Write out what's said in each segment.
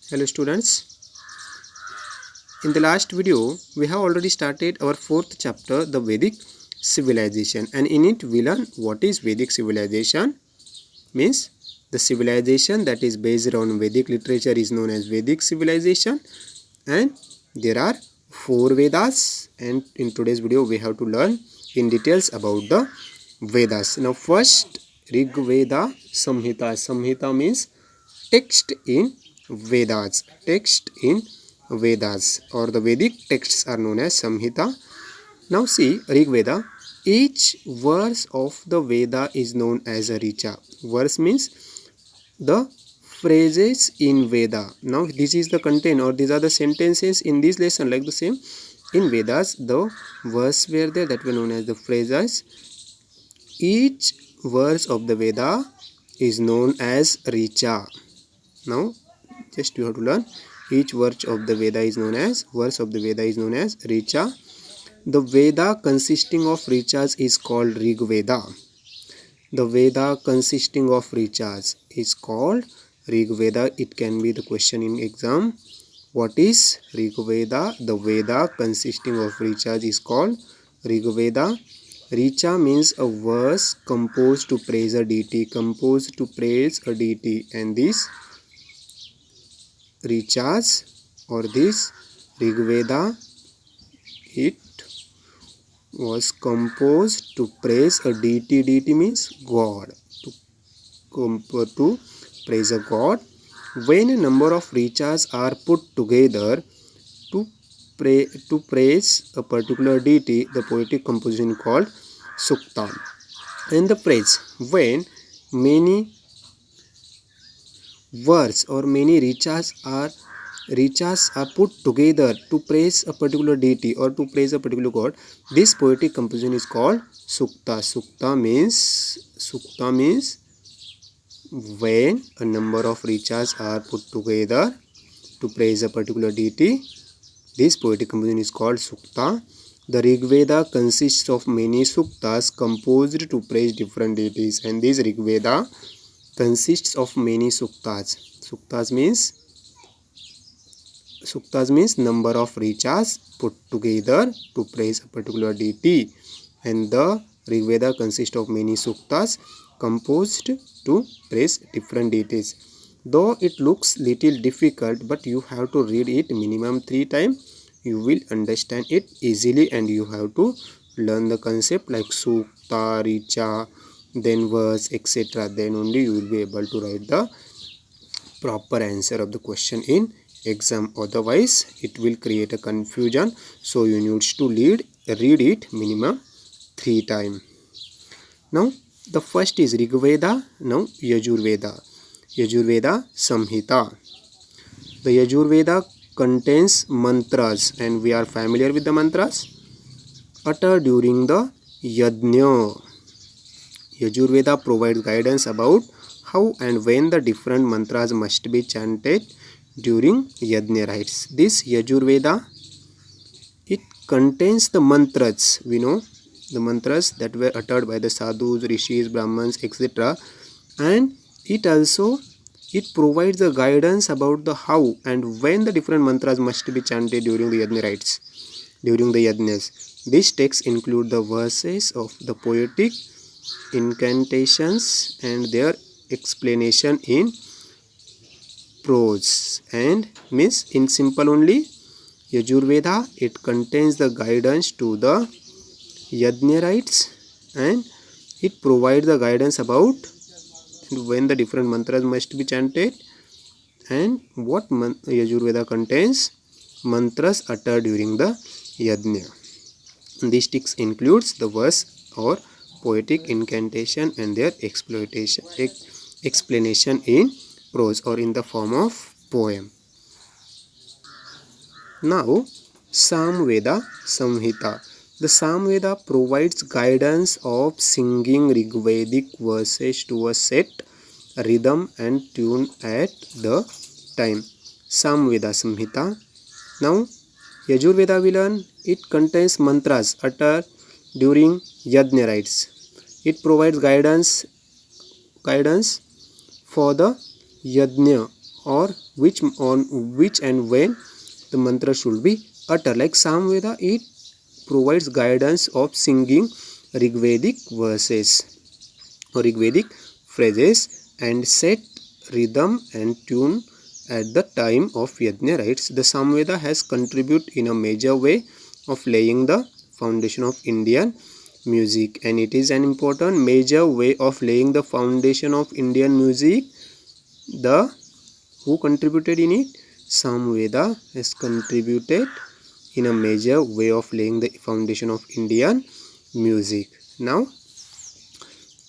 Hello students, in the last video we have already started our fourth chapter, the Vedic civilization, and in it we learn what is Vedic civilization. Means the civilization that is based on Vedic literature is known as Vedic civilization, and there are 4 Vedas, and in today's video we have to learn in details about the Vedas. Now first, Rig Veda Samhita. Samhita means text in Vedas. Text in Vedas, or the Vedic texts are known as Samhita. Now see, Rig Veda, each verse of the Veda is known as a Richa. Verse means the phrases in Veda. Now this is the content, or these are the sentences in this lesson. Like the same in Vedas, the verse were there that were known as the phrases. Each verse of the Veda is known as Richa. Now just you have to learn each verse of the Veda is known as Richa. The Veda consisting of Richas is called Rig Veda. The Veda consisting of Richas is called Rig Veda. It can be the question in exam. What is Rig Veda? The Veda consisting of Richas is called Rig Veda. Richa means a verse composed to praise a deity. And this Richas, or this Rig Veda, it was composed to praise a deity. Deity means God. To praise a God. When a number of Richas are put together to praise a particular deity, the poetic composition called Sukta. And the praise, when many verse or many Richas are put together to praise a particular deity or to praise a particular god, this poetic composition is called Sukta. Sukta means when a number of Richas are put together to praise a particular deity, this poetic composition is called Sukta. The Rig Veda consists of many Suktas composed to praise different deities, and this Rig Veda consists of many Suktas. Suktas means number of Richas put together to praise a particular deity, and the Rig Veda consists of many Suktas composed to praise different deities. Though it looks little difficult, but you have to read it minimum 3 times. You will understand it easily, and you have to learn the concept like Sukta, Richa, then verse, etc. Then only you will be able to write the proper answer of the question in exam. Otherwise it will create a confusion, so you need to read it minimum 3 times. Now the first is Rig Veda. Now Yajurveda Samhita. The Yajurveda contains mantras, and we are familiar with the mantras uttered during the Yajna. Yajurveda provides guidance about how and when the different mantras must be chanted during Yajna rites. This Yajurveda, it contains the mantras. We know the mantras that were uttered by the sadhus, rishis, brahmans, etc. And it provides the guidance about the how and when the different mantras must be chanted during the Yajna rites, during the Yajnas. These texts include the verses of the poetic incantations and their explanation in prose. And means in simple only, Yajurveda, it contains the guidance to the Yajna rites, and it provides the guidance about when the different mantras must be chanted, and what Yajurveda contains mantras uttered during the Yajna. This text includes the verse or poetic incantation and their explanation in prose or in the form of poem. Now Samveda Samhita. The Samveda provides guidance of singing Rigvedic verses to a set rhythm and tune at the time. Samveda Samhita. Now Yajurveda we learn, it contains mantras uttered during Yajna rites. It provides guidance for the Yajna or which and when the mantra should be uttered. Like Samveda, it provides guidance of singing Rigvedic verses or Rigvedic phrases and set rhythm and tune at the time of Yajna rites. The Samveda has contributed in a major way of laying the foundation of Indian music, and it is an important major way of laying the foundation of Indian music. The who contributed in it? Samveda has contributed in a major way of laying the foundation of Indian music. Now,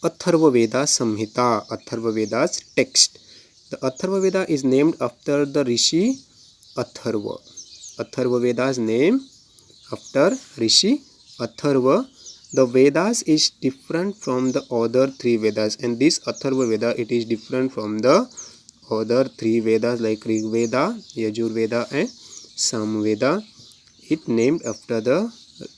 Atharva Veda Samhita, Atharva Veda's text. The Atharva Veda is named after the Rishi Atharva. Atharva Veda's name after Rishi Atharva. The Vedas is different from the other three Vedas, and this Atharva Veda, it is different from the other three Vedas like Rig Veda, Yajur Veda and Samveda. It named after the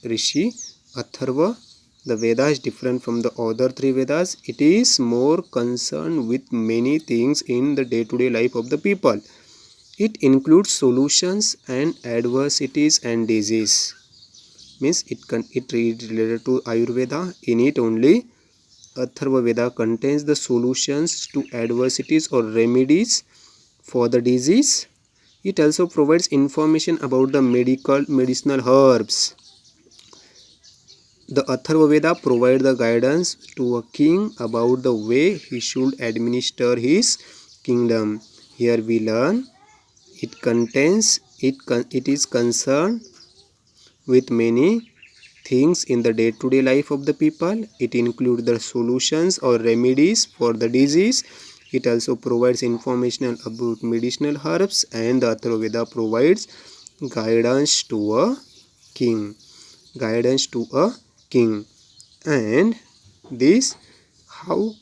Rishi Atharva. The Veda is different from the other three Vedas. It is more concerned with many things in the day-to-day life of the people. It includes solutions and adversities and disease. Means it is related to Ayurveda. In it only, Atharva Veda contains the solutions to adversities or remedies for the disease. It also provides information about the medicinal herbs. The Atharva Veda provides the guidance to a king about the way he should administer his kingdom. Here we learn it is concerned with many things in the day-to-day life of the people. It includes the solutions or remedies for the disease. It also provides information about medicinal herbs, and the Atharva Veda provides guidance to a king. Guidance to a king. And this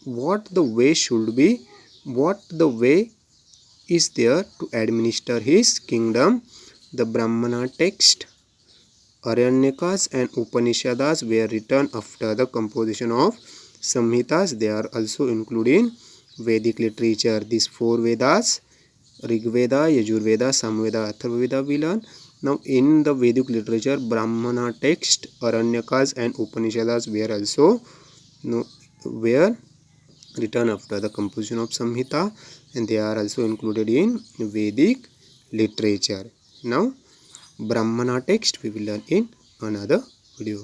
what the way should be, what the way is there to administer his kingdom. The Brahmana text, Aranyakas and Upanishads were written after the composition of Samhitas. They are also included in Vedic literature. These four Vedas, Rig Veda, Yajur Veda, Samveda, Atharva Veda we learn. Now in the Vedic literature, Brahmana text, Aranyakas and Upanishads were also were written after the composition of Samhita, and they are also included in Vedic literature. Now Brahmana text we will learn in another video.